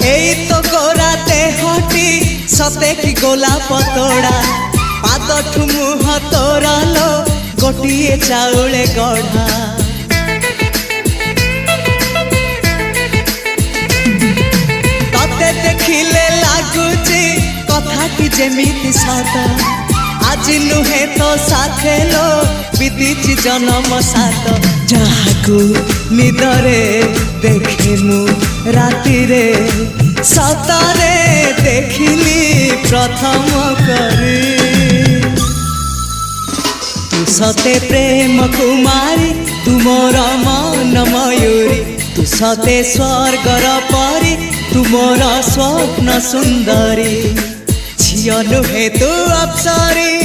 এই তো গোরাতে হটি সতে কি গোলাপ তোড়া পাদঠু মুহ তোরালো গোটিয়ে চাউলে গড়া ততে দেখিলে লাগুছি কথাটি যেমিতি সত আজি নুহে তো সাথে লো বিতিছি জনম সাত যাহাকু নিদরে দেখে মু রাতিরে সতরে দেখিলি প্রথম করে তু সতে প্রেম কুমারী তুমর মন ময়ূরী তু সতে স্বর্গর পরি তুমর স্বপ্ন সুন্দরী ঝিও নুহে তু অপ্সরী